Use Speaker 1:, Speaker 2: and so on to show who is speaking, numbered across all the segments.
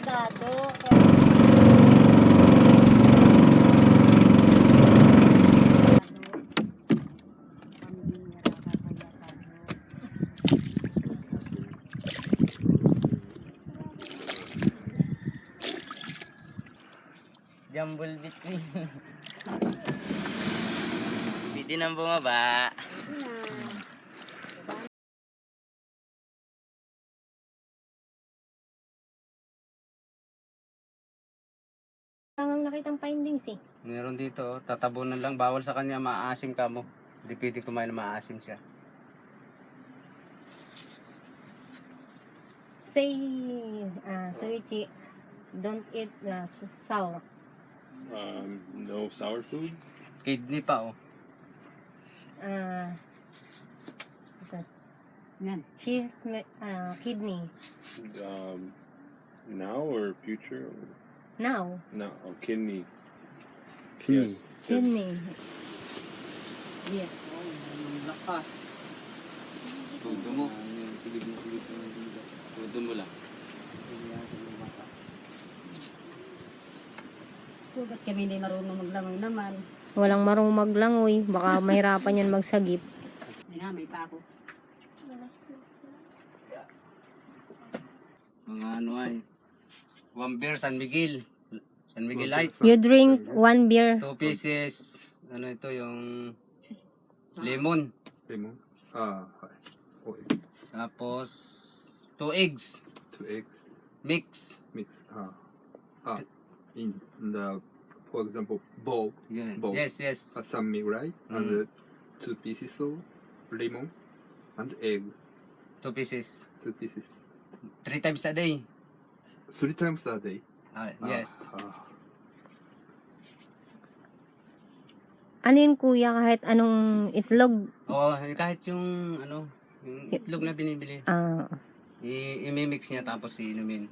Speaker 1: delikado.
Speaker 2: Jumble between. Pwede nang bumaba.
Speaker 1: Tangang nakitang findings eh.
Speaker 3: Meron dito, tatabunan lang. Bawal sa kanya, maasim ka mo. Hindi pwede kumain na maasim siya.
Speaker 1: Say, Sir Richie, don't eat sour.
Speaker 4: No sour food.
Speaker 3: Kidney pa, oh.
Speaker 1: She's kidney.
Speaker 4: Now or future?
Speaker 1: Now,
Speaker 4: No, kidney.
Speaker 5: Kidney.
Speaker 4: Yes.
Speaker 1: kidney. Yeah.
Speaker 3: Lakas. Tudo mo. Tudo mo lang.
Speaker 6: Kugat kami hindi marunong maglangoy naman.
Speaker 1: Walang marunong maglangoy. Baka mahirapan yan magsagip.
Speaker 6: May pa ako.
Speaker 3: Mga ano ay. One beer, San Miguel. San Miguel Light.
Speaker 1: You drink 1 beer.
Speaker 3: 2 pieces. Ano ito, yung lemon.
Speaker 5: Lemon. Ah, okay.
Speaker 3: Tapos, 2 eggs.
Speaker 5: 2 eggs.
Speaker 3: Mix.
Speaker 5: Mix. In the, for example, bowl.
Speaker 3: Yeah.
Speaker 5: Bowl.
Speaker 3: Yes, yes.
Speaker 5: Some milk, right? And 2 pieces of lemon and egg.
Speaker 3: 2 pieces.
Speaker 5: 2 pieces.
Speaker 3: 3 times a day.
Speaker 5: 3 times a day.
Speaker 3: Yes.
Speaker 1: Ano yun kuya kahit anong itlog?
Speaker 3: Oo, kahit yung ano, yung itlog na binibili. I-mix niya tapos iinumin.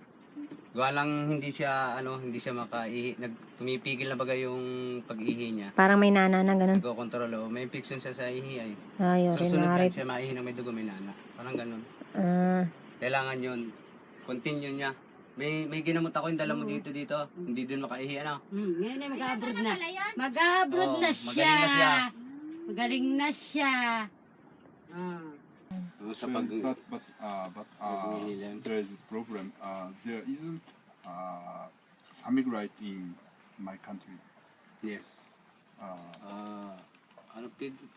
Speaker 3: Gawa lang hindi siya makaihi, pumipigil na bagay yung pag-ihi niya.
Speaker 1: Parang may nana na ganun.
Speaker 3: Nagko-control may infection siya sa ihi ay.
Speaker 1: Ay,
Speaker 3: Susunod lang
Speaker 1: rinari.
Speaker 3: siya maihi na may dugo, may nana. Parang ganun.
Speaker 1: Ah,
Speaker 3: Kailangan yun. Continue niya. May ginamot ako yung dala mo dito. Hindi din makaihi ano.
Speaker 6: Ngayon ay mag-abroad na. Mag-abroad
Speaker 3: Oo,
Speaker 6: na siya.
Speaker 3: magaling na siya.
Speaker 6: Magaling na siya.
Speaker 3: Sa pag
Speaker 4: But there is a problem. There isn't Samig in my country.
Speaker 3: Yes.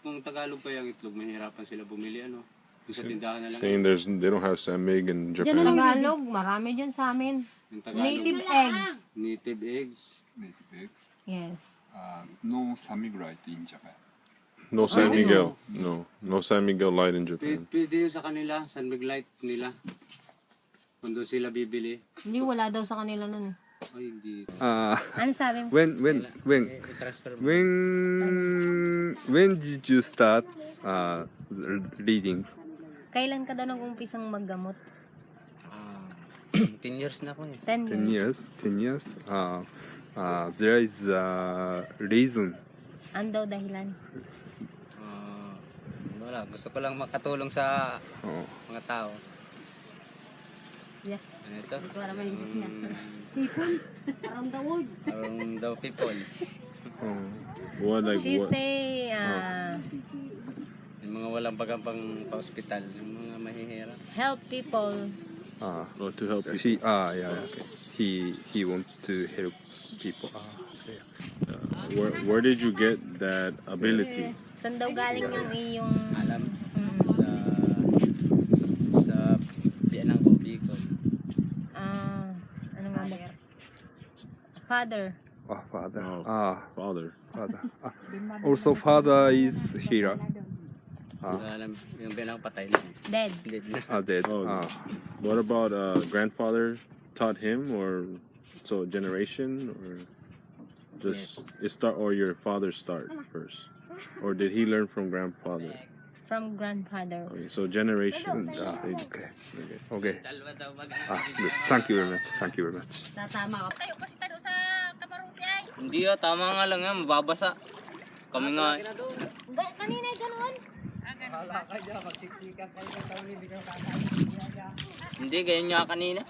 Speaker 3: Kung Tagalog pa yung itlog, mahirapan sila bumili ano. Yung sa tindahan na lang.
Speaker 4: Saying they don't have Samig in
Speaker 6: Diyan
Speaker 4: Japan.
Speaker 6: na lang.
Speaker 1: Tagalog, marami dyan sa amin.
Speaker 3: Yung Tagalog.
Speaker 1: Native eggs.
Speaker 3: Native eggs.
Speaker 4: Native eggs.
Speaker 1: Yes.
Speaker 4: No Samig in Japan.
Speaker 5: No San Miguel. No San Miguel light in Japan.
Speaker 3: Pwede yun sa kanila, San Miguelite nila. Kung doon sila bibili.
Speaker 1: Hindi, wala daw sa kanila nun.
Speaker 3: Ay, hindi.
Speaker 1: Ano sabi mo?
Speaker 3: I-transfer mo.
Speaker 5: When did you start reading?
Speaker 1: Kailan ka daw nag-umpisang maggamot?
Speaker 3: 10 years na po eh.
Speaker 1: 10
Speaker 5: 10
Speaker 1: years.
Speaker 5: years. There is a reason.
Speaker 1: Ano daw dahilan?
Speaker 3: Wala, gusto ko lang makatulong sa
Speaker 5: Oh.
Speaker 3: mga tao.
Speaker 1: Yeah.
Speaker 3: Ano ito?
Speaker 6: Ito para mahigis niya. People. Around the world.
Speaker 3: Around the people.
Speaker 4: What like
Speaker 1: She
Speaker 4: what?
Speaker 1: say,
Speaker 3: Yung mga walang bagang pa-hospital. Yung mga mahihirap.
Speaker 1: help people.
Speaker 4: Or to help people.
Speaker 5: She okay. He wants to help people. Okay.
Speaker 4: Where did you get that ability?
Speaker 1: Saan daw galing yung iyong...
Speaker 3: Alam. Sa biyanang ko, Bicol.
Speaker 1: Ano nga ba? Father.
Speaker 5: Father.
Speaker 4: Father.
Speaker 5: Father. Also, father is here.
Speaker 3: Alam, yung biyanang patay na.
Speaker 1: Dead.
Speaker 3: Dead na.
Speaker 5: Dead.
Speaker 4: Oh, what about grandfather taught him, or so generation, or just it start, or your father start first, or did he learn from grandfather?
Speaker 1: From grandfather.
Speaker 4: Okay, so generation.
Speaker 5: Okay.
Speaker 3: Dalawa daw
Speaker 5: Yes, thank you very much. Thank you very much.
Speaker 6: Tatama ka.
Speaker 2: Hindi tama nga lang yan, mababasa. Kami nga.
Speaker 1: Kanina ganoon?
Speaker 2: Hindi, ganyan nga kanina.